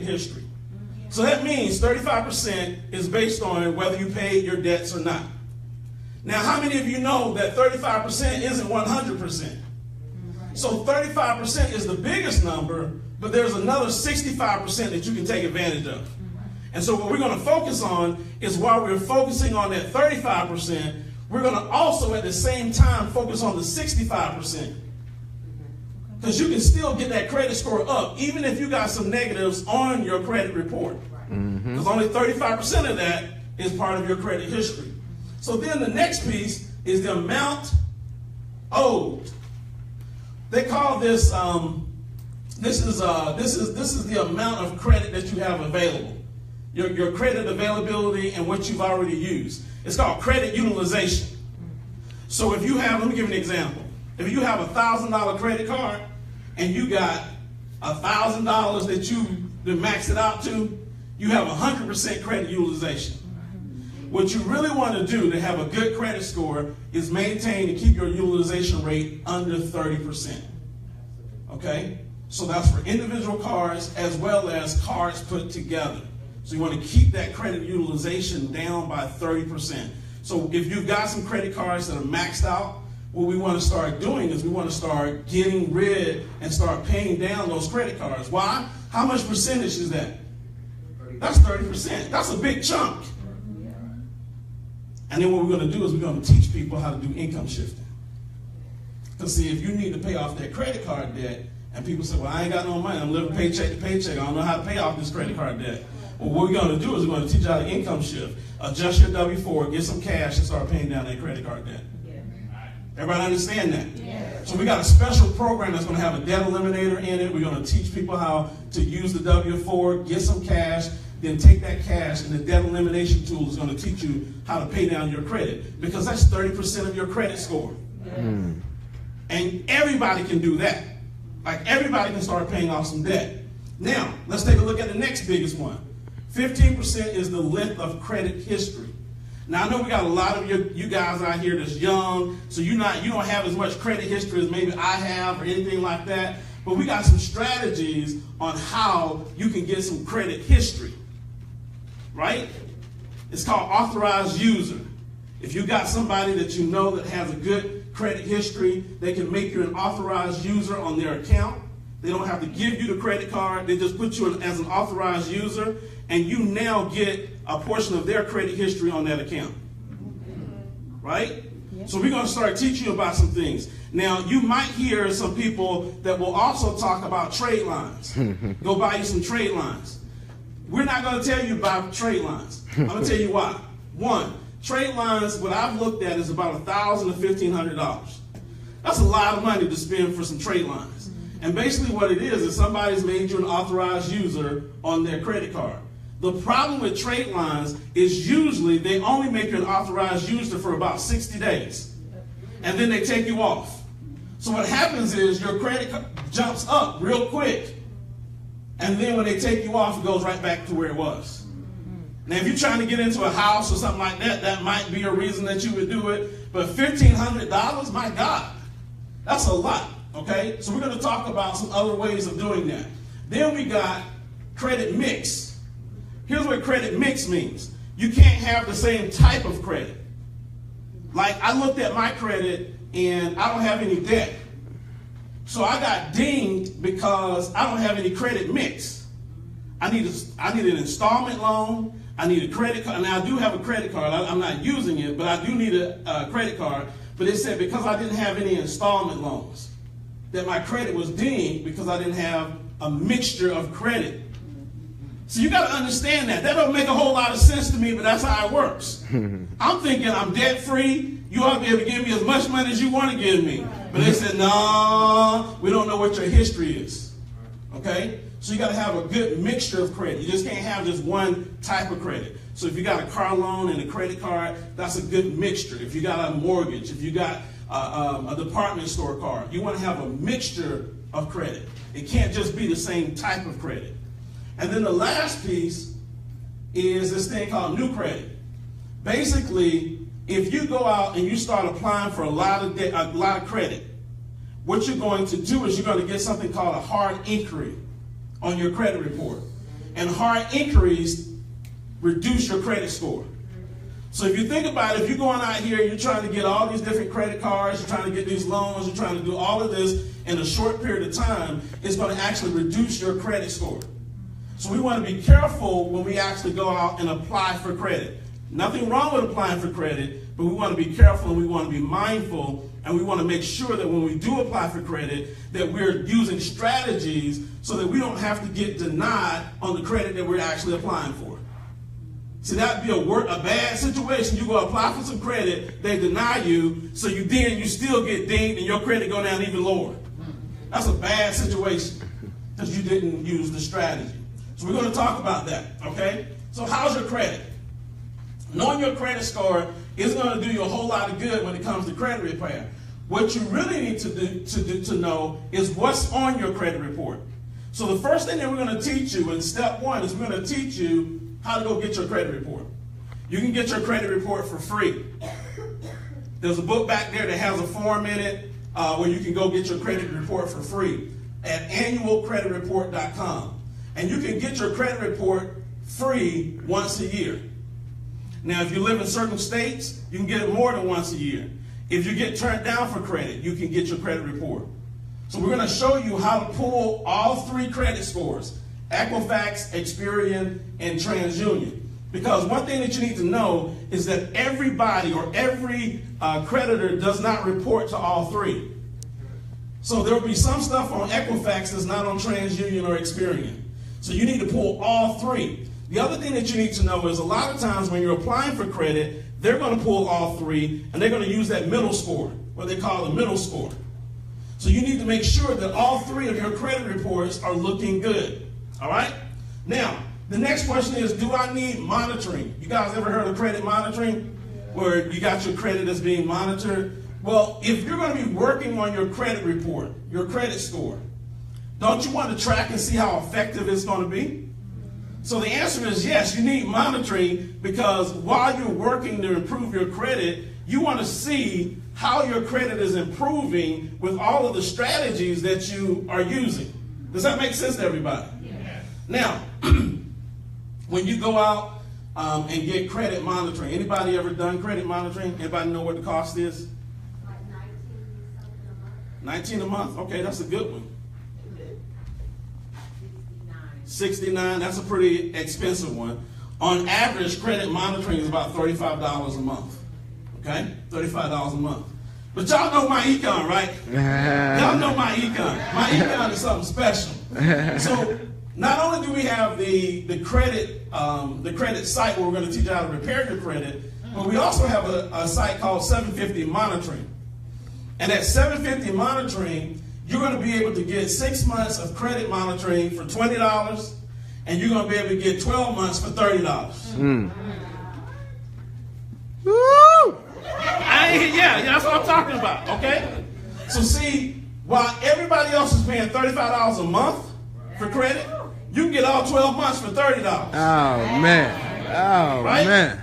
history. So that means 35% is based on whether you paid your debts or not. Now, how many of you know that 35% isn't 100%? So 35% is the biggest number, but there's another 65% that you can take advantage of. And so what we're going to focus on is, while we're focusing on that 35%, we're going to also at the same time focus on the 65%. Because you can still get that credit score up, even if you got some negatives on your credit report. Because only 35% of that is part of your credit history. So then the next piece is the amount owed. They call this this is the amount of credit that you have available. Your credit availability and what you've already used. It's called credit utilization. So if you have, let me give you an example. If you have a $1,000 credit card and you got $1,000 that you maxed it out to, you have 100% credit utilization. What you really want to do to have a good credit score is maintain and keep your utilization rate under 30%. Okay? So that's for individual cards as well as cards put together. So you want to keep that credit utilization down by 30%. So if you've got some credit cards that are maxed out, what we want to start doing is we want to start getting rid and start paying down those credit cards. Why? How much percentage is that? That's 30%. That's a big chunk. And then what we're going to do is we're going to teach people how to do income shifting. Because see, if you need to pay off that credit card debt, and people say, well, I ain't got no money, I'm living paycheck to paycheck, I don't know how to pay off this credit card debt. Well, what we're going to do is we're going to teach you how to income shift, adjust your W-4, get some cash, and start paying down that credit card debt. Everybody understand that? Yeah. So we got a special program that's going to have a debt eliminator in it. We're going to teach people how to use the W-4, get some cash, then take that cash, and the debt elimination tool is going to teach you how to pay down your credit, because that's 30% of your credit score. And everybody can do that. Like, everybody can start paying off some debt. Now, let's take a look at the next biggest one. 15% is the length of credit history. Now, I know we got a lot of you guys out here that's young, so you don't have as much credit history as maybe I have or anything like that, but we got some strategies on how you can get some credit history, right? It's called authorized user. If you got somebody that you know that has a good credit history, they can make you an authorized user on their account. They don't have to give you the credit card. They just put you as an authorized user, and you now get a portion of their credit history on that account. Right? Yep. So we're going to start teaching you about some things. Now, you might hear some people that will also talk about trade lines. Go buy you some trade lines. We're not going to tell you about trade lines. I'm going to tell you why. One, trade lines, what I've looked at, is about $1,000 to $1,500. That's a lot of money to spend for some trade lines. And basically what it is somebody's made you an authorized user on their credit card. The problem with trade lines is usually they only make you an authorized user for about 60 days. And then they take you off. So what happens is your credit jumps up real quick. And then when they take you off, it goes right back to where it was. Now, if you're trying to get into a house or something like that, that might be a reason that you would do it. But $1,500, my God, that's a lot. Okay, so we're going to talk about some other ways of doing that. Then we got credit mix. Here's what credit mix means. You can't have the same type of credit. Like, I looked at my credit and I don't have any debt. So I got dinged because I don't have any credit mix. I need an installment loan. I need a credit card. Now, I do have a credit card. I'm not using it, but I do need a credit card. But it said because I didn't have any installment loans, that my credit was dinged because I didn't have a mixture of credit. So you got to understand that. That don't make a whole lot of sense to me, but that's how it works. I'm thinking I'm debt free. You ought to be able to give me as much money as you want to give me. But they said, no, we don't know what your history is. Okay? So you got to have a good mixture of credit. You just can't have just one type of credit. So if you got a car loan and a credit card, that's a good mixture. If you got a mortgage, if you got a department store card, you want to have a mixture of credit. It can't just be the same type of credit. And then the last piece is this thing called new credit. Basically, if you go out and you start applying for a lot of credit, what you're going to do is you're going to get something called a hard inquiry on your credit report. and hard inquiries reduce your credit score. So if you think about it, if you're going out here, you're trying to get all these different credit cards, you're trying to get these loans, you're trying to do all of this in a short period of time, it's going to actually reduce your credit score. So we want to be careful when we actually go out and apply for credit. Nothing wrong with applying for credit, but we want to be careful and we want to be mindful, and we want to make sure that when we do apply for credit, that we're using strategies so that we don't have to get denied on the credit that we're actually applying for. See, that'd be a bad situation. You go apply for some credit, they deny you, so you still get dinged and your credit go down even lower. That's a bad situation because you didn't use the strategy. So we're going to talk about that, okay? So how's your credit? Knowing your credit score is going to do you a whole lot of good when it comes to credit repair. What you really need to know is what's on your credit report. So the first thing that we're going to teach you in step one is we're going to teach you how to go get your credit report. You can get your credit report for free. There's a book back there that has a form in it where you can go get your credit report for free at annualcreditreport.com. And you can get your credit report free once a year. Now, if you live in certain states, you can get it more than once a year. If you get turned down for credit, you can get your credit report. So we're going to show you how to pull all 3 credit scores: Equifax, Experian, and TransUnion. Because one thing that you need to know is that everybody or every creditor does not report to all 3. So there will be some stuff on Equifax that's not on TransUnion or Experian. So you need to pull all 3. The other thing that you need to know is a lot of times when you're applying for credit, they're going to pull all 3 and they're going to use that middle score, what they call the middle score. So you need to make sure that all 3 of your credit reports are looking good. All right? Now, the next question is, do I need monitoring? You guys ever heard of credit monitoring? Where you got your credit that's being monitored? Well, if you're going to be working on your credit report, your credit score, don't you want to track and see how effective it's going to be? So the answer is yes, you need monitoring, because while you're working to improve your credit, you want to see how your credit is improving with all of the strategies that you are using. Does that make sense to everybody? Yeah. Now, when you go out and get credit monitoring, anybody ever done credit monitoring? Anybody know what the cost is? Like 19 a month. 19 a month? Okay, that's a good one. 69. That's a pretty expensive one. On average, credit monitoring is about $35 a month. Okay? $35 a month. But y'all know Myecon, right? Y'all know Myecon. Myecon is something special. So not only do we have the credit site where we're going to teach you how to repair your credit, but we also have a site called 750 Monitoring. And at 750 Monitoring, you're going to be able to get 6 months of credit monitoring for $20, and you're going to be able to get 12 months for $30. Woo! Yeah, that's what I'm talking about, okay? So see, while everybody else is paying $35 a month for credit, you can get all 12 months for $30. Oh, man. Oh, right? man.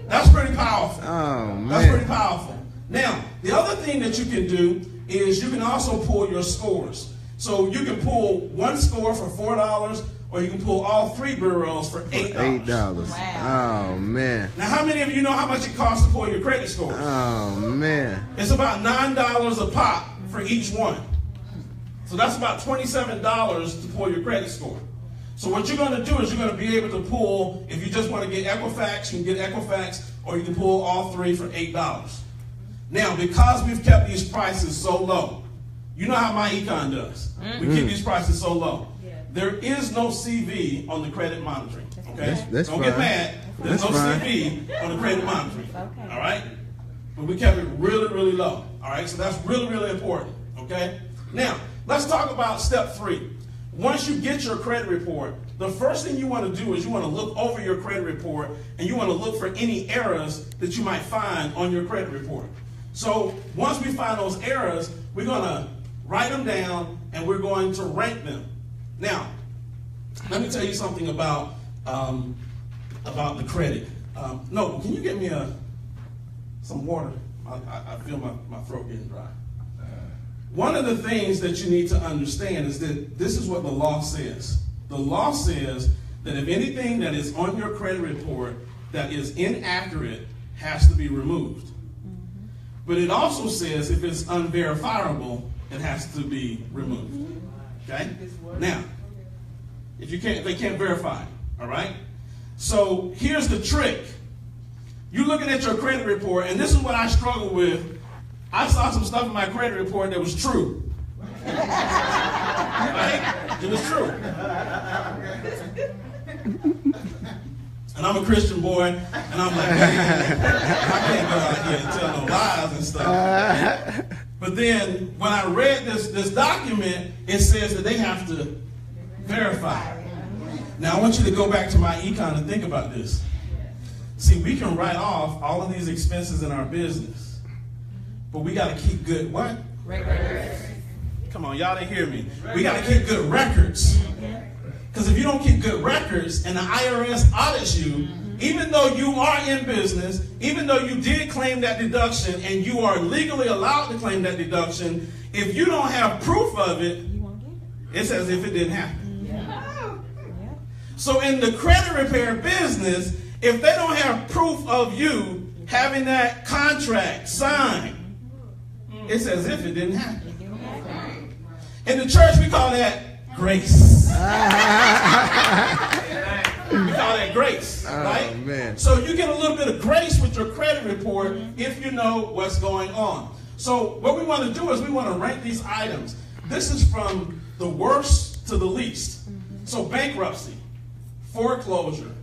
That's pretty powerful. Oh, man. That's pretty powerful. Now, the other thing that you can do is you can also pull your scores. So you can pull one score for $4, or you can pull all 3 bureaus for $8. $8. Wow. Oh, man. Now, how many of you know how much it costs to pull your credit scores? Oh, man. It's about $9 a pop for each one. So that's about $27 to pull your credit score. So what you're going to do is you're going to be able to pull, if you just want to get Equifax, you can get Equifax, or you can pull all 3 for $8. Now, because we've kept these prices so low, you know how Myecon does. We keep these prices so low. There is no CV on the credit monitoring. Okay? That's Don't fine. get mad. There's That's no fine. CV on the credit monitoring. Okay. All right? But we kept it really, really low. All right? So that's really, really important. Okay? Now, let's talk about step 3. Once you get your credit report, the first thing you want to do is you want to look over your credit report, and you want to look for any errors that you might find on your credit report. So once we find those errors, we're going to write them down, and we're going to rank them. Now, let me tell you something about the credit. No, can you get me some water? I feel my throat getting dry. One of the things that you need to understand is that this is what the law says. The law says that if anything that is on your credit report that is inaccurate has to be removed. But it also says if it's unverifiable, it has to be removed. Okay? Now, if they can't verify, all right? So here's the trick. You're looking at your credit report, and this is what I struggle with. I saw some stuff in my credit report that was true. Right? It was true. And I'm a Christian boy, and I'm like, I can't go out here and tell no lies and stuff. But then when I read this document, it says that they have to verify. Now I want you to go back to Myecon and think about this. See, we can write off all of these expenses in our business, but we got to keep good what? Records. Come on, y'all didn't hear me. We got to keep good records. Because if you don't keep good records and the IRS audits you, even though you are in business, even though you did claim that deduction and you are legally allowed to claim that deduction, if you don't have proof of it, it's as if it didn't happen. So in the credit repair business, if they don't have proof of you having that contract signed, it's as if it didn't happen. In the church, we call that grace. We call that grace, right? Oh, man. So you get a little bit of grace with your credit report if you know what's going on. So what we want to do is we want to rank these items. This is from the worst to the least. So bankruptcy, foreclosure,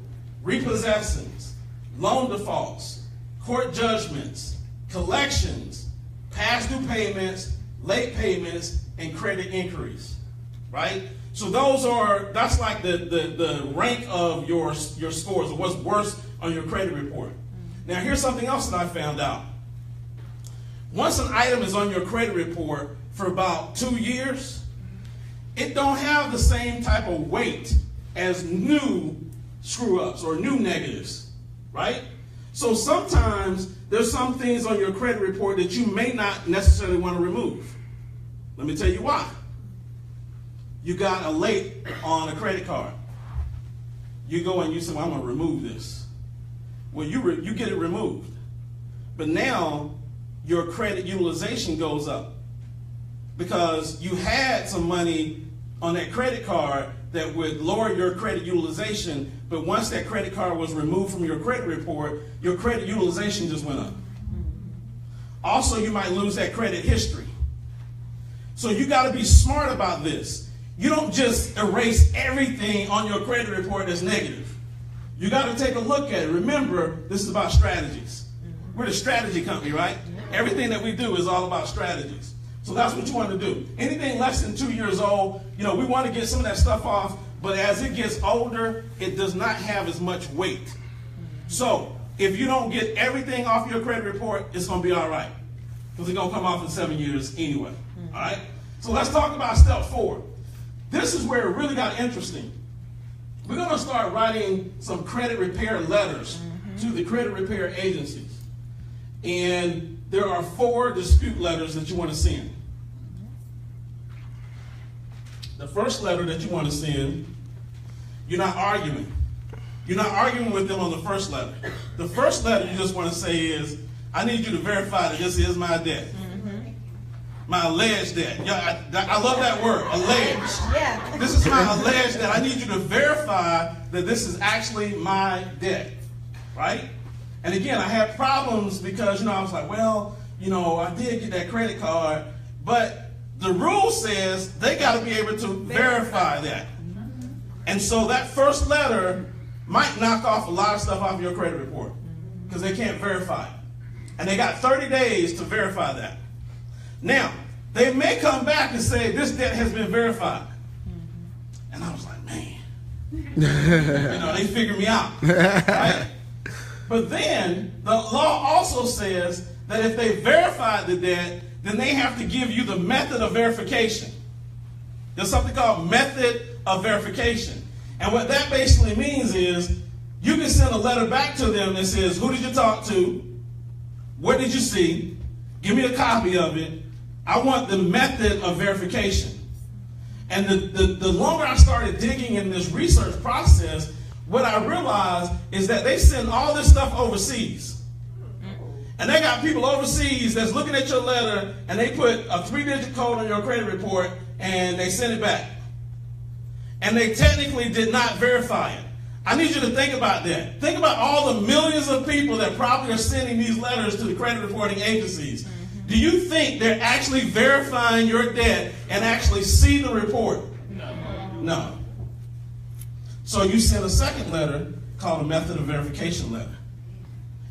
repossessions, loan defaults, court judgments, collections, past due payments, late payments, and credit inquiries, right? So that's like the rank of your scores, or what's worse on your credit report. Now here's something else that I found out. Once an item is on your credit report for about 2 years, it don't have the same type of weight as new screw-ups or new negatives, right? So sometimes there's some things on your credit report that you may not necessarily want to remove. Let me tell you why. You got a late on a credit card. You go and you say, well, I'm going to remove this. Well, you get it removed. But now your credit utilization goes up because you had some money on that credit card that would lower your credit utilization, but once that credit card was removed from your credit report, your credit utilization just went up. Also, you might lose that credit history. So you got to be smart about this. You don't just erase everything on your credit report that's negative. You got to take a look at it. Remember, this is about strategies. We're the strategy company, right? Everything that we do is all about strategies. So that's what you want to do. Anything less than 2 years old, we want to get some of that stuff off, but as it gets older, it does not have as much weight. So if you don't get everything off your credit report, it's going to be all right, because it's going to come off in 7 years anyway. All right? So let's talk about step 4. This is where it really got interesting. We're going to start writing some credit repair letters to the credit repair agencies. And there are 4 dispute letters that you want to send. The first letter that you want to send, you're not arguing. You're not arguing with them on the first letter. The first letter you just want to say is, I need you to verify that this is my debt. My alleged debt. Yeah, I love that word, alleged. Yeah. This is my alleged debt. I need you to verify that this is actually my debt, right? And again, I had problems because, I was like, well, I did get that credit card, but the rule says they got to be able to verify that. And so that first letter might knock off a lot of stuff off your credit report because they can't verify it. And they got 30 days to verify that. Now, they may come back and say, this debt has been verified. And I was like, man, they figured me out. Right? But then the law also says that if they verify the debt, then they have to give you the method of verification. There's something called method of verification. And what that basically means is you can send a letter back to them that says, who did you talk to? What did you see? Give me a copy of it. I want the method of verification. And the longer I started digging in this research process, what I realized is that they send all this stuff overseas. And they got people overseas that's looking at your letter, and they put a 3-digit code on your credit report, and they send it back. And they technically did not verify it. I need you to think about that. Think about all the millions of people that probably are sending these letters to the credit reporting agencies. Do you think they're actually verifying your debt and actually see the report? No. So you send a second letter called a method of verification letter.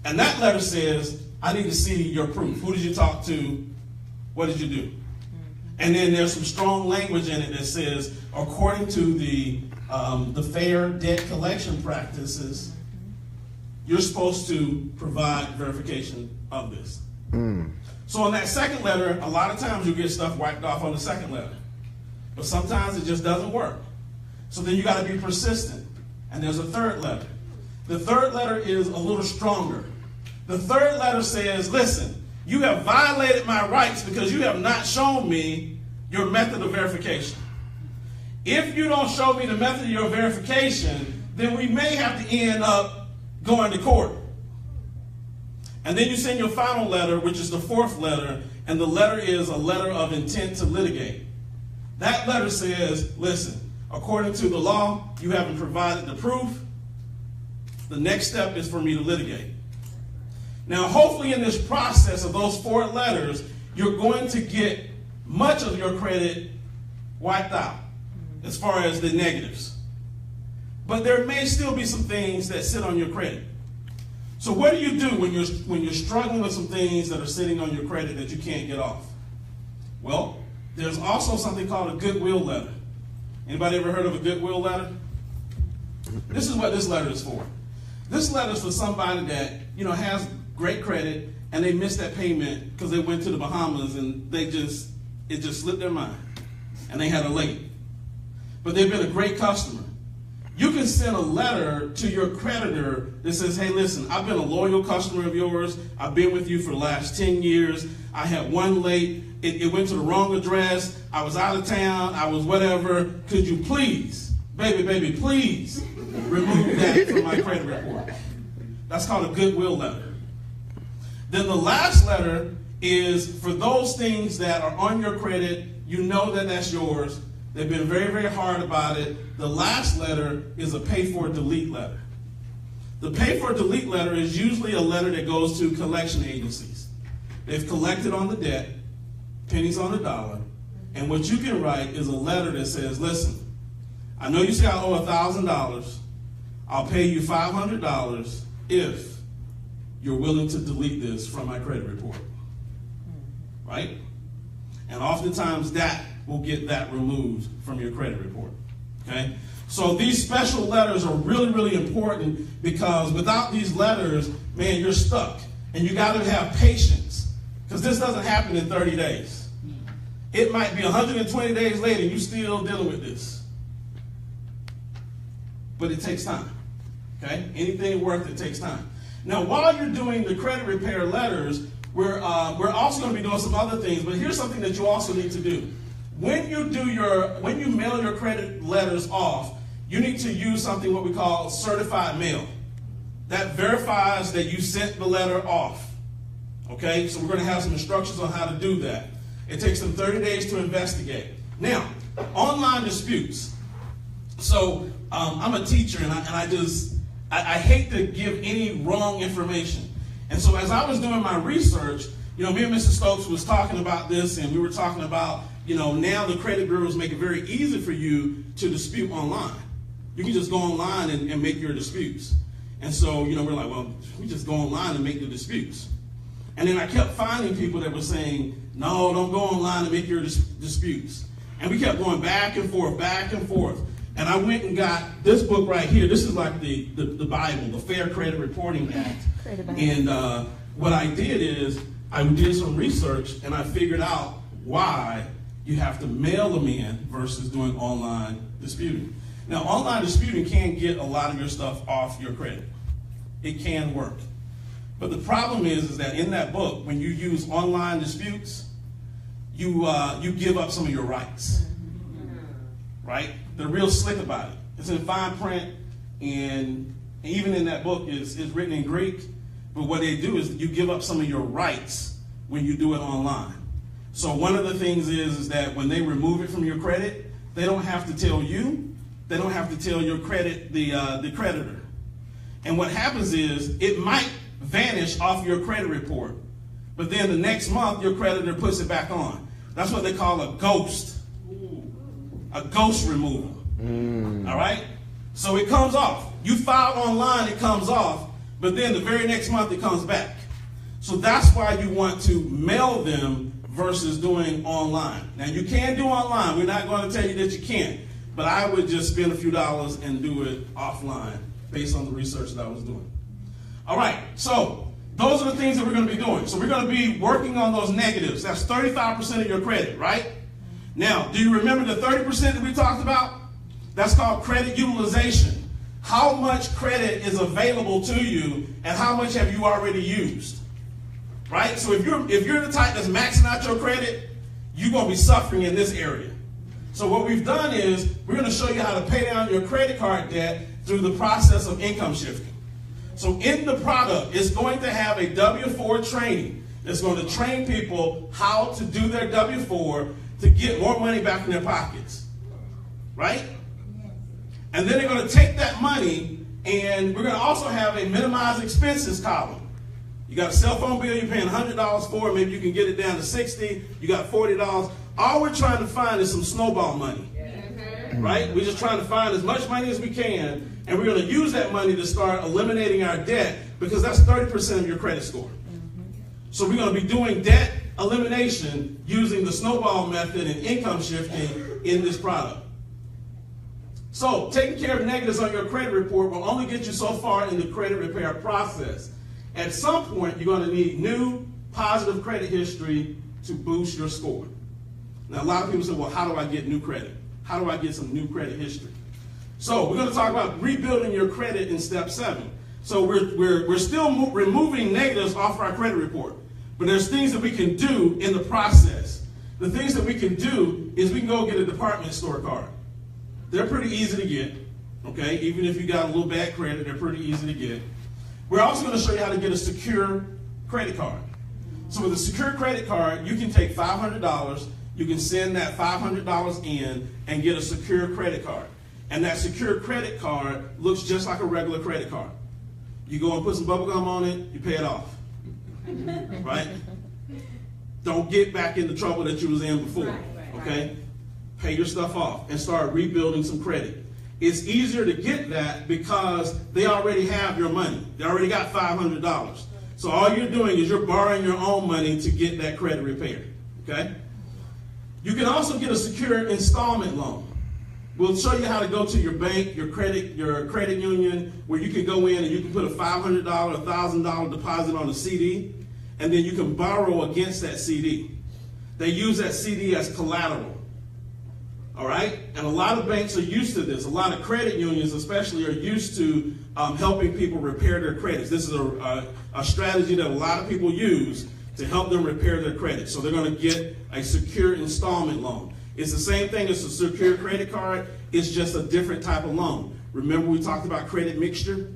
And that letter says, I need to see your proof. Who did you talk to? What did you do? And then there's some strong language in it that says, according to the fair debt collection practices, you're supposed to provide verification of this. So in that second letter, a lot of times you get stuff wiped off on the second letter. But sometimes it just doesn't work. So then you got to be persistent. And there's a third letter. The third letter is a little stronger. The third letter says, listen, you have violated my rights because you have not shown me your method of verification. If you don't show me the method of your verification, then we may have to end up going to court. And then you send your final letter, which is the fourth letter, and the letter is a letter of intent to litigate. That letter says, listen, according to the law, you haven't provided the proof. The next step is for me to litigate. Now, hopefully in this process of those 4 letters, you're going to get much of your credit wiped out as far as the negatives. But there may still be some things that sit on your credit. So what do you do when you're struggling with some things that are sitting on your credit that you can't get off? Well, there's also something called a goodwill letter. Anybody ever heard of a goodwill letter? This is what this letter is for. This letter is for somebody that, has great credit and they missed that payment because they went to the Bahamas and it just slipped their mind and they had a late. But they've been a great customer. You can send a letter to your creditor that says, hey, listen, I've been a loyal customer of yours. I've been with you for the last 10 years. I had one late. It went to the wrong address. I was out of town. I was whatever. Could you please, baby, please remove that from my credit report? That's called a goodwill letter. Then the last letter is for those things that are on your credit. You know that that's yours. They've been very, very hard about it. The last letter is a pay for delete letter. The pay for delete letter is usually a letter that goes to collection agencies. They've collected on the debt, pennies on the dollar, and what you can write is a letter that says, listen, I know you say I owe $1,000. I'll pay you $500 if you're willing to delete this from my credit report. Right? And oftentimes that will get that removed from your credit report. Okay? So these special letters are really, really important because without these letters, man, you're stuck. And you got to have patience because this doesn't happen in 30 days. It might be 120 days later and you're still dealing with this. But it takes time. Okay? Anything worth it takes time. Now, while you're doing the credit repair letters, we're also going to be doing some other things, but here's something that you also need to do. When you mail your credit letters off, you need to use something what we call certified mail. That verifies that you sent the letter off. Okay, so we're going to have some instructions on how to do that. It takes them 30 days to investigate. Now, online disputes. So I'm a teacher, and I hate to give any wrong information. And so as I was doing my research, me and Mr. Stokes was talking about this, and we were talking about, now the credit bureaus make it very easy for you to dispute online. You can just go online and make your disputes. And so, we're like, well, we just go online and make the disputes. And then I kept finding people that were saying, no, don't go online and make your disputes. And we kept going back and forth, back and forth. And I went and got this book right here. This is like the Bible, the Fair Credit Reporting Act. And what I did is I did some research and I figured out why you have to mail them in versus doing online disputing. Now, online disputing can get a lot of your stuff off your credit. It can work. But the problem is that in that book, when you use online disputes, you give up some of your rights. right? They're real slick about it. It's in fine print, and even in that book is written in Greek. But what they do is you give up some of your rights when you do it online. So one of the things is that when they remove it from your credit, they don't have to tell you. They don't have to tell your credit, the creditor. And what happens is it might vanish off your credit report, but then the next month your creditor puts it back on. That's what they call a ghost removal. All right? So it comes off. You file online, it comes off, but then the very next month it comes back. So that's why you want to mail them versus doing online. Now you can do online. We're not going to tell you that you can't, but I would just spend a few dollars and do it offline based on the research that I was doing. All right, so those are the things that we're going to be doing. So we're going to be working on those negatives. That's 35% of your credit, right? Now, do you remember the 30% that we talked about? That's called credit utilization. How much credit is available to you and how much have you already used? Right? So if you're the type that's maxing out your credit, you're going to be suffering in this area. So what we've done is we're going to show you how to pay down your credit card debt through the process of income shifting. So in the product, it's going to have a W-4 training. It's going to train people how to do their W-4 to get more money back in their pockets. Right? And then they're going to take that money, and we're going to also have a minimize expenses column. You got a cell phone bill you're paying $100 for, maybe you can get it down to $60, you got $40. All we're trying to find is some snowball money. Right? We're just trying to find as much money as we can, and we're going to use that money to start eliminating our debt, because that's 30% of your credit score. So we're going to be doing debt elimination using the snowball method and income shifting in this product. So taking care of negatives on your credit report will only get you so far in the credit repair process. At some point, you're going to need new positive credit history to boost your score. Now, a lot of people say, well, how do I get new credit? How do I get some new credit history? So we're going to talk about rebuilding your credit in step 7. So we're still removing negatives off our credit report, but there's things that we can do in the process. The things that we can do is we can go get a department store card. They're pretty easy to get, okay? Even if you got a little bad credit, they're pretty easy to get. We're also going to show you how to get a secure credit card. So with a secure credit card, you can take $500, you can send that $500 in and get a secure credit card. And that secure credit card looks just like a regular credit card. You go and put some bubble gum on it, you pay it off, right? Don't get back in the trouble that you was in before, okay? Pay your stuff off and start rebuilding some credit. It's easier to get that because they already have your money. They already got $500. So all you're doing is you're borrowing your own money to get that credit repaired, okay? You can also get a secure installment loan. We'll show you how to go to your bank, your credit union, where you can go in and you can put a $500, $1,000 deposit on a CD, and then you can borrow against that CD. They use that CD as collateral. All right? And a lot of banks are used to this. A lot of credit unions especially are used to helping people repair their credits. This is a strategy that a lot of people use to help them repair their credit. So they're going to get a secure installment loan. It's the same thing as a secure credit card. It's just a different type of loan. Remember we talked about credit mixture?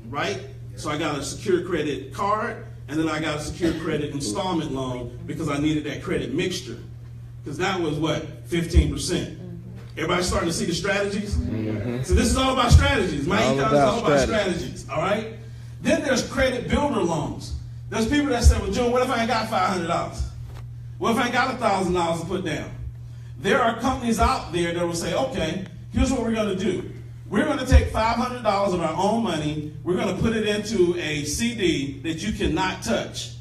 Right? So I got a secure credit card, and then I got a secure credit installment loan because I needed that credit mixture. Because that was what? 15%. Everybody starting to see the strategies? Mm-hmm. So this is all about strategies. Myecon is all about strategies. All right? Then there's credit builder loans. There's people that say, well, June, what if I ain't got $500? What if I ain't got $1,000 to put down? There are companies out there that will say, okay, here's what we're going to do. We're going to take $500 of our own money. We're going to put it into a CD that you cannot touch.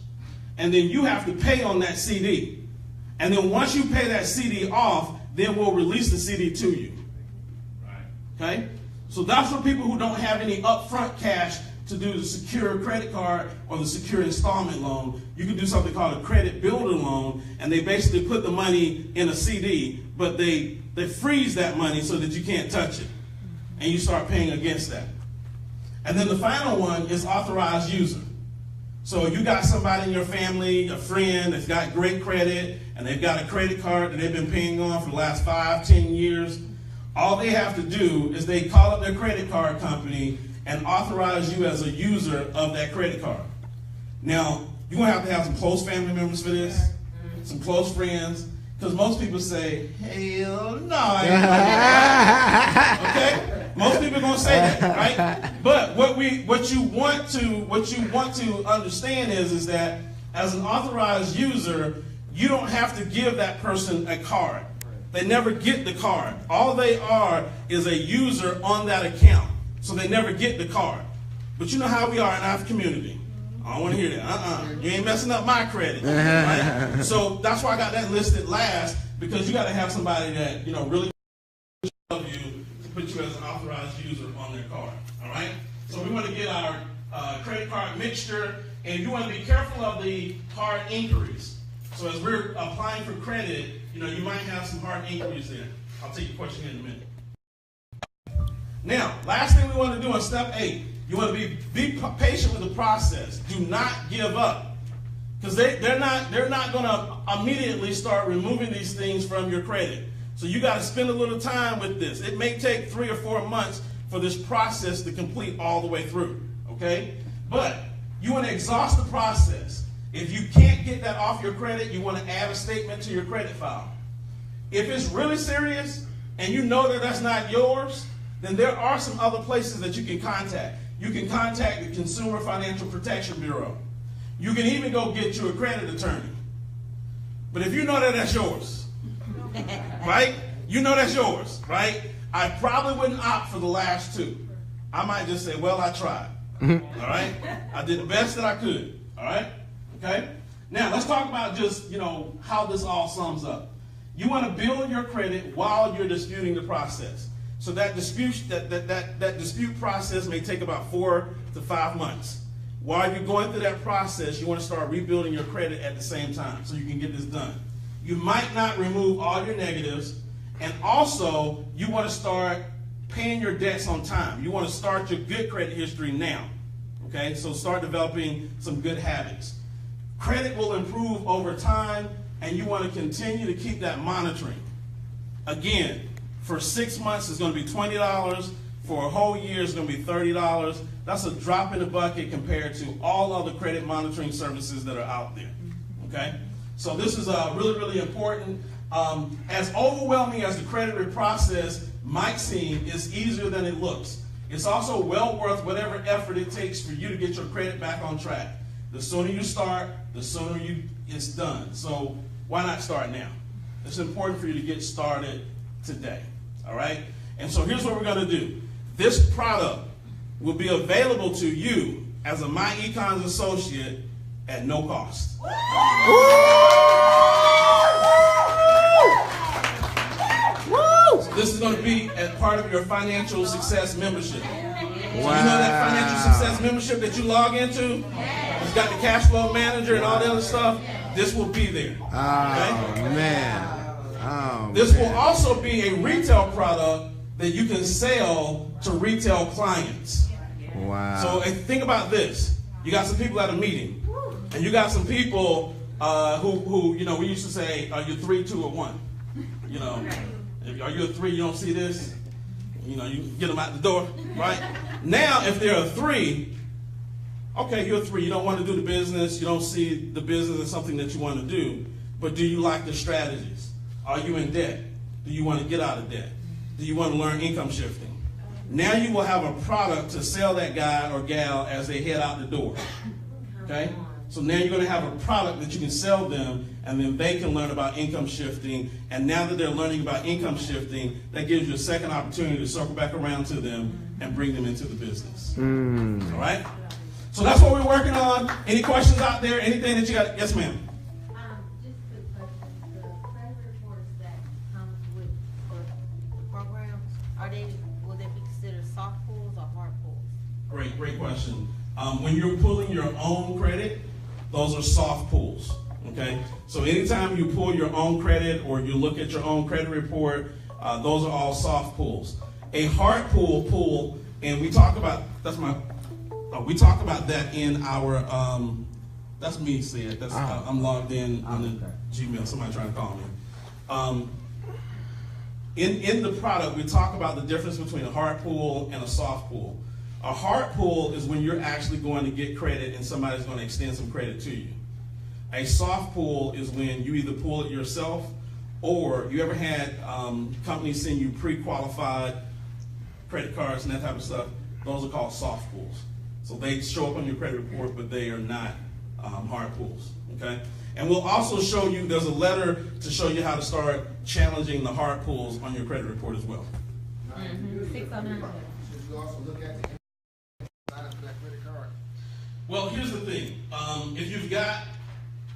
And then you have to pay on that CD. And then once you pay that CD off, then we'll release the CD to you. Okay? So that's for people who don't have any upfront cash to do the secure credit card or the secure installment loan. You can do something called a credit builder loan, and they basically put the money in a CD, but they freeze that money so that you can't touch it. And you start paying against that. And then the final one is authorized user. So you got somebody in your family, a friend that's got great credit, and they've got a credit card that they've been paying on for the last 5, 10 years. All they have to do is they call up their credit card company and authorize you as a user of that credit card. Now, you're going to have some close family members for this, some close friends, because most people say, hell no, I ain't gonna do that. Okay? Most people are going to say that, right? But what you want to understand is that as an authorized user, you don't have to give that person a card. They never get the card. All they are is a user on that account. So they never get the card. But you know how we are in our community. I don't want to hear that. You ain't messing up my credit. Right? So that's why I got that listed last, because you got to have somebody that really love you to put you as an authorized user on their card. All right. So we want to get our credit card mixture, and you want to be careful of the hard inquiries. So as we're applying for credit, you might have some hard inquiries there. I'll take your question in a minute. Now, last thing we want to do on step 8, you want to be patient with the process. Do not give up, because they're not going to immediately start removing these things from your credit. So you got to spend a little time with this. It may take 3 or 4 months for this process to complete all the way through. Okay, but you want to exhaust the process. If you can't get that off your credit, you want to add a statement to your credit file. If it's really serious and you know that that's not yours, then there are some other places that you can contact. You can contact the Consumer Financial Protection Bureau. You can even go get you a credit attorney. But if you know that that's yours, right? You know that's yours, right? I probably wouldn't opt for the last 2. I might just say, well, I tried. All right? I did the best that I could. All right? Okay? Now, let's talk about just, how this all sums up. You want to build your credit while you're disputing the process. So that dispute process may take about 4 to 5 months. While you're going through that process, you want to start rebuilding your credit at the same time so you can get this done. You might not remove all your negatives, and also you want to start paying your debts on time. You want to start your good credit history now. Okay, so start developing some good habits. Credit will improve over time, and you want to continue to keep that monitoring. Again, for 6 months, it's going to be $20. For a whole year, it's going to be $30. That's a drop in the bucket compared to all other credit monitoring services that are out there. Okay? So this is really, really important. As overwhelming as the credit process might seem, it's easier than it looks. It's also well worth whatever effort it takes for you to get your credit back on track. The sooner you start, the sooner it's done. So why not start now? It's important for you to get started today. All right? And so here's what we're going to do. This product will be available to you as a Myecon associate at no cost. So this is going to be as part of your financial success membership. Wow. So you know that financial success membership that you log into? It's got the cash flow manager and all the other stuff. This will be there. Oh, okay? man. Oh, this man. will also be a retail product that you can sell to retail clients. Wow. So think about this. You got some people at a meeting, and you got some people who we used to say, are you 3, 2, or 1? Are you a 3, you don't see this? You get them out the door, right? Now, if they're a 3, okay, you're a 3. You don't want to do the business. You don't see the business as something that you want to do. But do you like the strategies? Are you in debt? Do you want to get out of debt? Do you want to learn income shifting? Now you will have a product to sell that guy or gal as they head out the door. Okay? So now you're going to have a product that you can sell them, and then they can learn about income shifting. And now that they're learning about income shifting, that gives you a second opportunity to circle back around to them and bring them into the business. All right? So that's what we're working on. Any questions out there? Anything that you got? Yes, ma'am. Just a quick question. The credit reports that come with the programs, will they be considered soft pulls or hard pulls? Great question. When you're pulling your own credit, those are soft pulls. Okay? So anytime you pull your own credit or you look at your own credit report, those are all soft pulls. A hard pull, and we talk about that in our. That's me saying. I'm logged in on the Gmail. Somebody trying to call me. In the product, we talk about the difference between a hard pull and a soft pull. A hard pull is when you're actually going to get credit and somebody's going to extend some credit to you. A soft pull is when you either pull it yourself, or you ever had companies send you pre-qualified credit cards and that type of stuff. Those are called soft pulls. So they show up on your credit report, but they are not hard pulls. Okay. And we'll also show you, there's a letter to show you how to start challenging the hard pulls on your credit report as well. Mm-hmm. 609. Should you also look at the inside of that credit card? Well, here's the thing. If you've got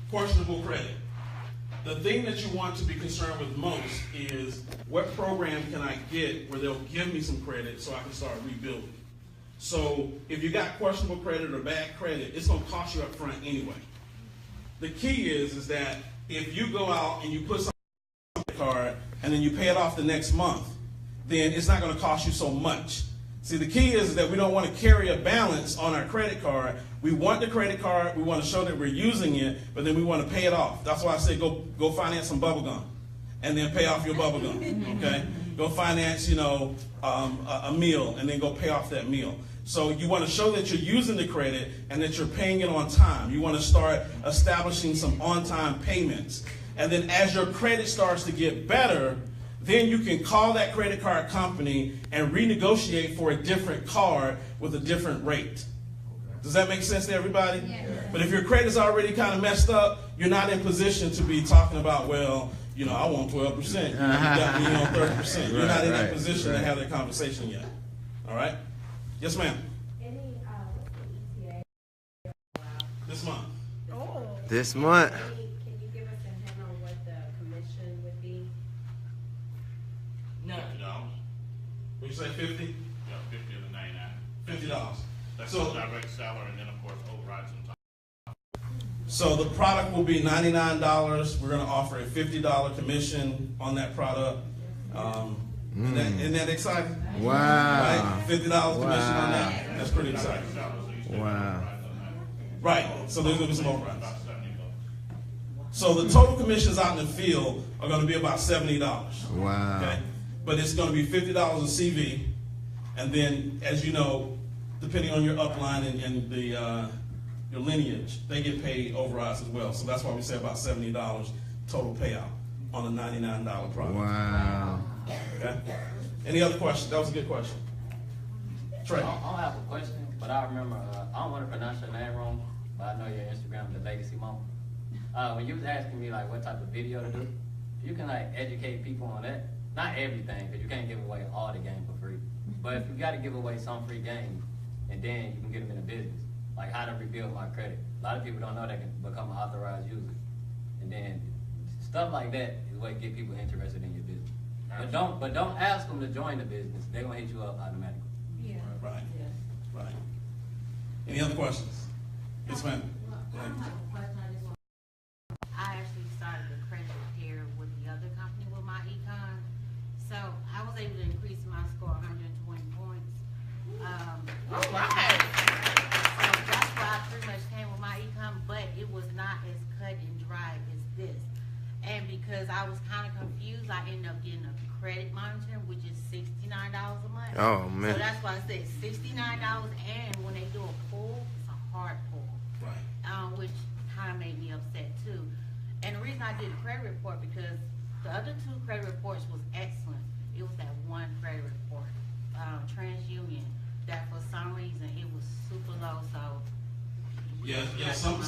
questionable credit, the thing that you want to be concerned with most is what program can I get where they'll give me some credit so I can start rebuilding. So if you got questionable credit or bad credit, it's going to cost you up front anyway. The key is that if you go out and you put something on the card and then you pay it off the next month, then it's not going to cost you so much. See, the key is that we don't want to carry a balance on our credit card. We want the credit card, we want to show that we're using it, but then we want to pay it off. That's why I say go finance some bubble gum and then pay off your bubble gum, okay? Go finance, a meal and then go pay off that meal. So you want to show that you're using the credit and that you're paying it on time. You want to start establishing some on-time payments. And then as your credit starts to get better, then you can call that credit card company and renegotiate for a different card with a different rate. Does that make sense to everybody? Yeah. But if your credit's already kind of messed up, you're not in position to be talking about, well, I want 12%. You got me on 30%. You're not in that position to have that conversation yet. All right? Yes, ma'am. Any ETA? This month. Oh. This month. Can you give us a hint on what the commission would be? $50. When you say 50? Yeah, 50 to 99. $50. That's So- the direct salary, and then of course overrides on top. So the product will be $99. We're going to offer a $50 commission on that product. Isn't that exciting? Wow. Right? $50 commission on that. That's pretty exciting. Wow. Right. So there's going to be some overrides. About 70 bucks. So the total commissions out in the field are going to be about $70. Wow. Okay? But it's going to be $50 a CV. And then, as you know, depending on your upline and your lineage, they get paid overrides as well. So that's why we say about $70 total payout on a $99 product. Wow. Okay? Any other questions? That was a good question. Trey. I don't have a question, but I remember, I don't want to pronounce your name wrong, but I know your Instagram, The Legacy Mom. When you was asking me like what type of video to do, you can like educate people on that. Not everything, because you can't give away all the game for free. But if you got to give away some free game, and then you can get them in the business, like how to rebuild my credit. A lot of people don't know they can become an authorized user. And then stuff like that is what get people interested in your business. But don't ask them to join the business. They're gonna hit you up automatically. Yeah. Right. Yeah. Right. Any other questions? Yes, ma'am. I have a question. I actually started the credit repair with the other company with Myecon. So I was able to increase my score 120 points. All right. So that's why I pretty much came with Myecon, but it was not as cut and dry as this. And because I was kind of confused, I ended up getting a credit monitoring, which is $69 a month. Oh, man. So that's why I said $69, and when they do a pull, it's a hard pull. Right. Which kind of made me upset too. And the reason I did a credit report because the other two credit reports was excellent. It was that one credit report, TransUnion, that for some reason it was super low. So Yeah. Some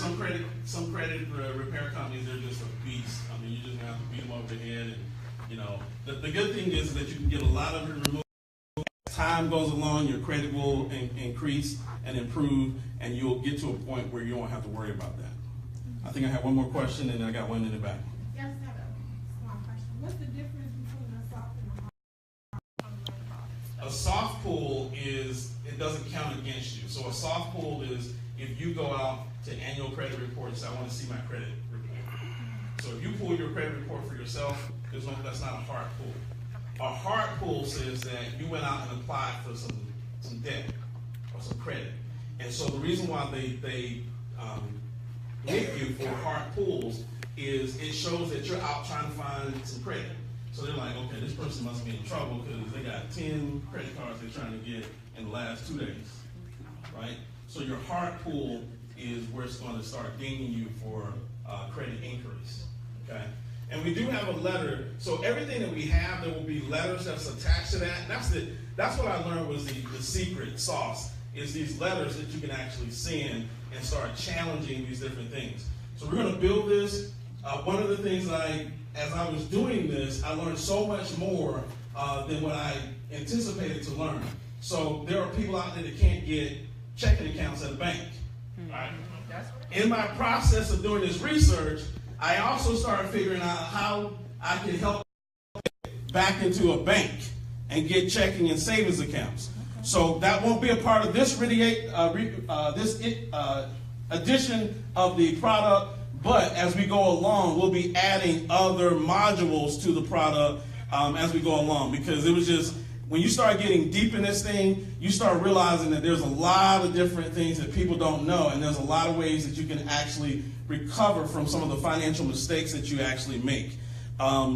credit repair companies, they're just a beast. I mean, you just have to beat them over the head, and the good thing is that you can get a lot of it removed. As time goes along, your credit will increase and improve, and you'll get to a point where you won't have to worry about that. I think I have one more question, and I got one in the back. Yes, I have a small question. What's the difference between a soft and a hard? A soft pull it doesn't count against you. So a soft pull is if you go out to annual credit reports, say, I want to see my credit report. So if you pull your credit report for yourself, that's not a hard pull. A hard pull says that you went out and applied for some debt or some credit. And so the reason why they with you for hard pulls is it shows that you're out trying to find some credit. So they're like, okay, this person must be in trouble because they got 10 credit cards they're trying to get in the last 2 days, right? So your hard pull is where it's going to start dinging you for credit increase, okay? And we do have a letter. So everything that we have, there will be letters that's attached to that. And that's what I learned was the secret sauce, is these letters that you can actually send and start challenging these different things. So we're going to build this. One of the things as I was doing this, I learned so much more than what I anticipated to learn. So there are people out there that can't get checking accounts at a bank. Right? In my process of doing this research, I also started figuring out how I can help back into a bank and get checking and savings accounts. So that won't be a part of this edition of the product, but as we go along, we'll be adding other modules to the product as we go along, because it was just, when you start getting deep in this thing, you start realizing that there's a lot of different things that people don't know, and there's a lot of ways that you can actually recover from some of the financial mistakes that you actually make. I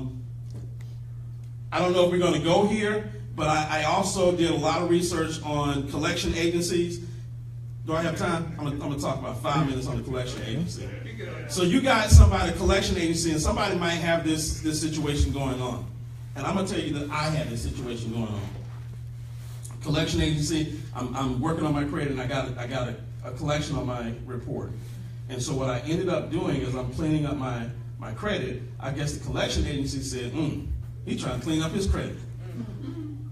don't know if we're going to go here, but I also did a lot of research on collection agencies. Do I have time? I'm going to talk about 5 minutes on the collection agency. So you got somebody, a collection agency, and somebody might have this situation going on. And I'm going to tell you that I had this situation going on. Collection agency, I'm working on my credit, and I got a collection on my report. And so what I ended up doing is I'm cleaning up my credit. I guess the collection agency said, he's trying to clean up his credit.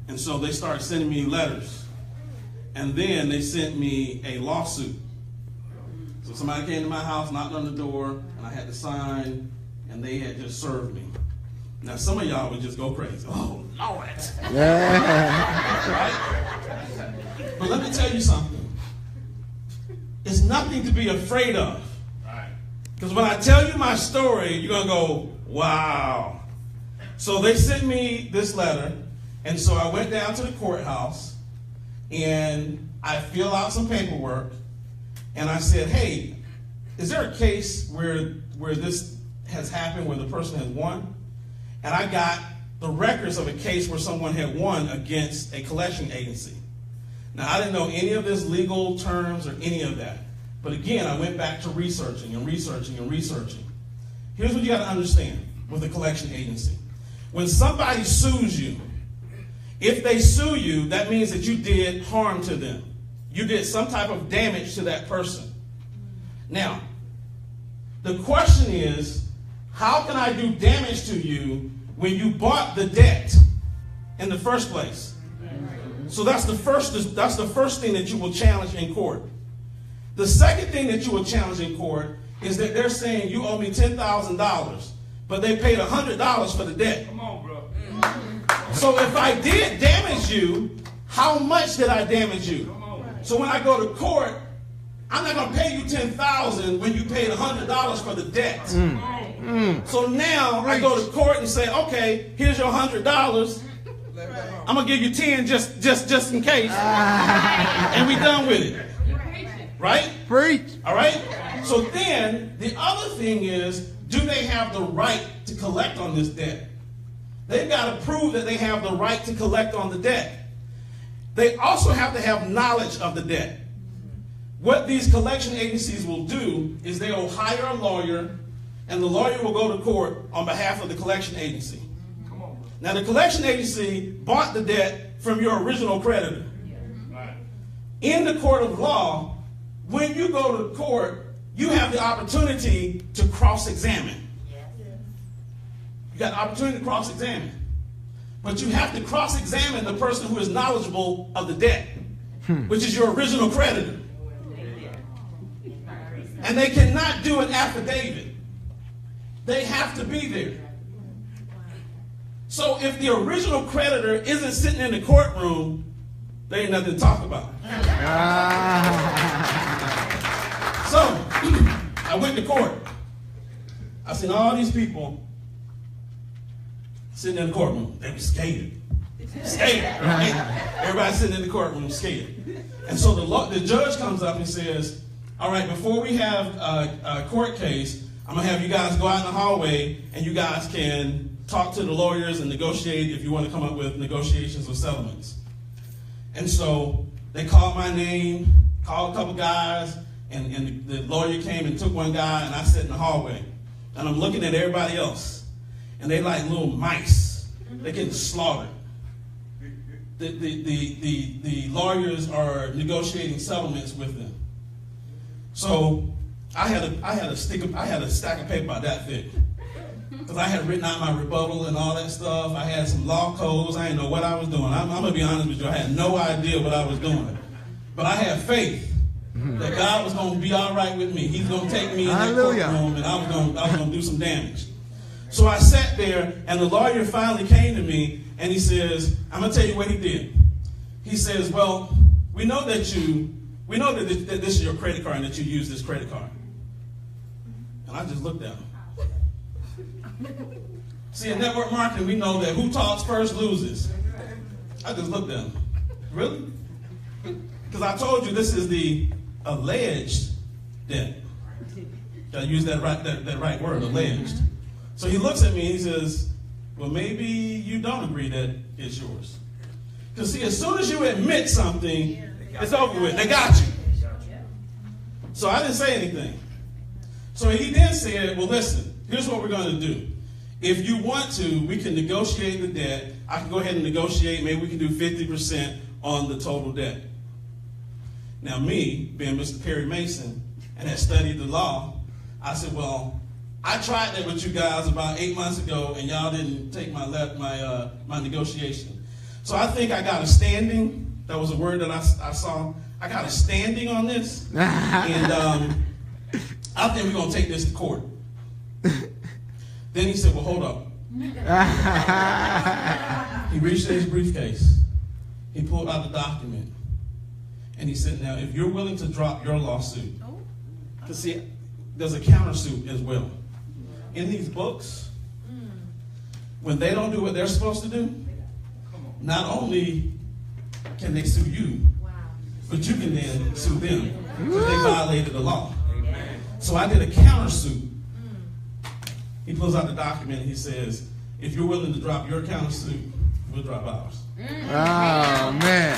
And so they started sending me letters. And then they sent me a lawsuit. So somebody came to my house, knocked on the door, and I had to sign, and they had just served me. Now, some of y'all would just go crazy. Oh, Lord. Right? But let me tell you something. It's nothing to be afraid of. Because when I tell you my story, you're going to go, wow. So they sent me this letter, and so I went down to the courthouse, and I filled out some paperwork, and I said, hey, is there a case where this has happened, where the person has won? And I got the records of a case where someone had won against a collection agency. Now, I didn't know any of this legal terms or any of that. But again, I went back to researching and researching and researching. Here's what you got to understand with a collection agency. When somebody sues you, if they sue you, that means that you did harm to them. You did some type of damage to that person. Now, the question is, how can I do damage to you when you bought the debt in the first place? So that's the first thing that you will challenge in court. The second thing that you will challenge in court is that they're saying you owe me $10,000, but they paid $100 for the debt. Come on, bro. So if I did damage you, how much did I damage you? So when I go to court, I'm not going to pay you $10,000 when you paid $100 for the debt. So now I go to court and say, okay, here's your $100. I'm going to give you 10 just in case. And we done with it. Right? Preach. All right? So then the other thing is, do they have the right to collect on this debt? They've got to prove that they have the right to collect on the debt. They also have to have knowledge of the debt. What these collection agencies will do is they will hire a lawyer, and the lawyer will go to court on behalf of the collection agency. Now, the collection agency bought the debt from your original creditor. In the court of law, when you go to court, you have the opportunity to cross-examine. You got the opportunity to cross-examine. But you have to cross-examine the person who is knowledgeable of the debt, which is your original creditor. And they cannot do an affidavit. They have to be there. So if the original creditor isn't sitting in the courtroom, there ain't nothing to talk about. So I went to court. I seen all these people sitting in the courtroom. They were scared. Scared, right? Everybody sitting in the courtroom scared. And so the judge comes up and says, all right, before we have a court case, I'm going to have you guys go out in the hallway and you guys can talk to the lawyers and negotiate if you want to come up with negotiations or settlements. And so they called my name, called a couple guys, and the lawyer came and took one guy, and I sat in the hallway. And I'm looking at everybody else, and they like little mice. They're getting slaughtered. The lawyers are negotiating settlements with them. So I had a stack of paper about that thick, because I had written out my rebuttal and all that stuff. I had some law codes. I didn't know what I was doing. I'm gonna be honest with you. I had no idea what I was doing, but I had faith that God was gonna be all right with me. He's gonna take me in that courtroom, and I was gonna do some damage. So I sat there, and the lawyer finally came to me, and he says, "I'm gonna tell you what he did." He says, "Well, we know that this is your credit card and that you use this credit card." And I just looked at him. See, in network marketing, we know that who talks first loses. I just looked at him. Really? Because I told you this is the alleged debt. Gotta use that right word, alleged. So he looks at me and he says, "Well, maybe you don't agree that it's yours." Because see, as soon as you admit something, it's over with. They got you. So I didn't say anything. So he then said, "Well, listen, here's what we're going to do. If you want to, we can negotiate the debt. I can go ahead and negotiate. Maybe we can do 50% on the total debt." Now me, being Mr. Perry Mason, and had studied the law, I said, "Well, I tried that with you guys about 8 months ago, and y'all didn't take my negotiation. So I think I got a standing." That was a word that I saw. I got a standing on this, and I think we're going to take this to court. Then he said, "Well, hold up." He reached in his briefcase. He pulled out the document. And he said, "Now, if you're willing to drop your lawsuit," because see, there's a countersuit as well. In these books, when they don't do what they're supposed to do, not only can they sue you, but you can then sue them because they violated the law. So I did a countersuit. He pulls out the document and he says, "If you're willing to drop your countersuit, we'll drop ours." Oh, man.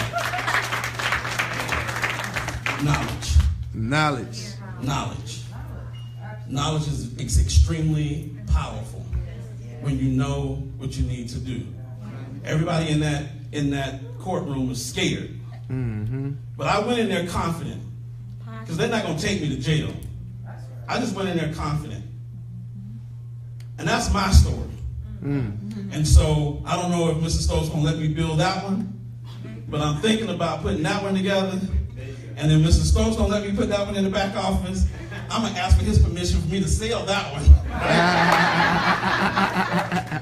Knowledge. Knowledge is extremely powerful when you know what you need to do. Everybody in that courtroom was scared. But I went in there confident, because they're not going to take me to jail. I just went in there confident. And that's my story. And so I don't know if Mr. Stokes going to let me build that one, but I'm thinking about putting that one together. And then Mr. Stokes going to let me put that one in the back office. I'm going to ask for his permission for me to sell that one.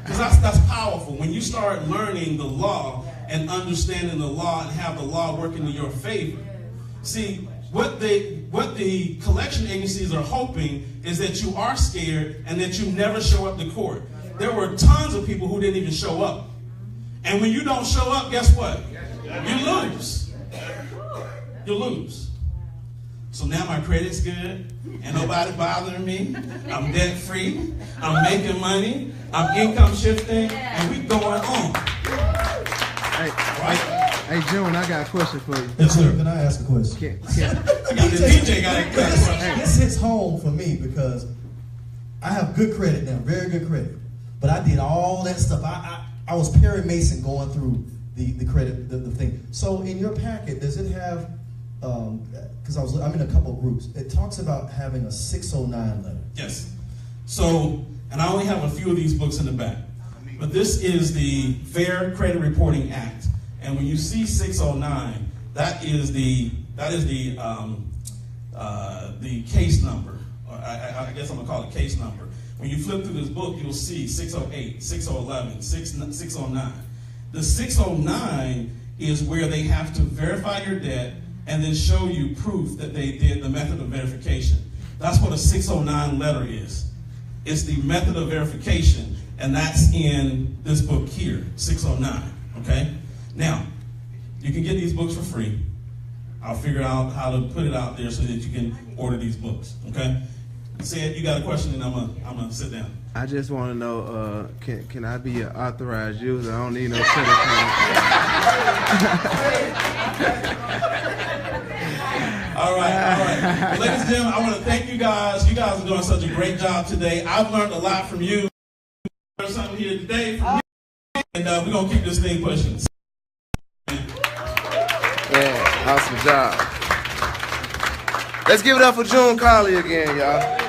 Because that's powerful. When you start learning the law and understanding the law and have the law working in your favor. See, what the collection agencies are hoping is that you are scared and that you never show up to court. There were tons of people who didn't even show up. And when you don't show up, guess what? You lose. You lose. So now my credit's good, and nobody bothering me. I'm debt free. I'm making money. I'm income shifting, and we going on. Hey, June, I got a question for you. Yes, sir. Can I ask a question? The DJ got a question. This hits home for me because I have good credit now, very good credit. But I did all that stuff. I was Perry Mason going through the credit, the thing. So in your packet, does it have, because I'm in a couple of groups, it talks about having a 609 letter. Yes. So, and I only have a few of these books in the back. But this is the Fair Credit Reporting Act. And when you see 609, that is the case number. Or I guess I'm gonna call it case number. When you flip through this book, you'll see 608, 6011, 609. The 609 is where they have to verify your debt and then show you proof that they did the method of verification. That's what a 609 letter is. It's the method of verification, and that's in this book here, 609, okay? Now, you can get these books for free. I'll figure out how to put it out there so that you can order these books, okay? Say it, you got a question, and I'm gonna sit down. I just want to know, can I be an authorized user? I don't need no credit card. All right. Well, ladies and gentlemen, I want to thank you guys. You guys are doing such a great job today. I've learned a lot from you. Learned something here today from you. And we're going to keep this thing pushing. Yeah, awesome job. Let's give it up for June Colley again, y'all.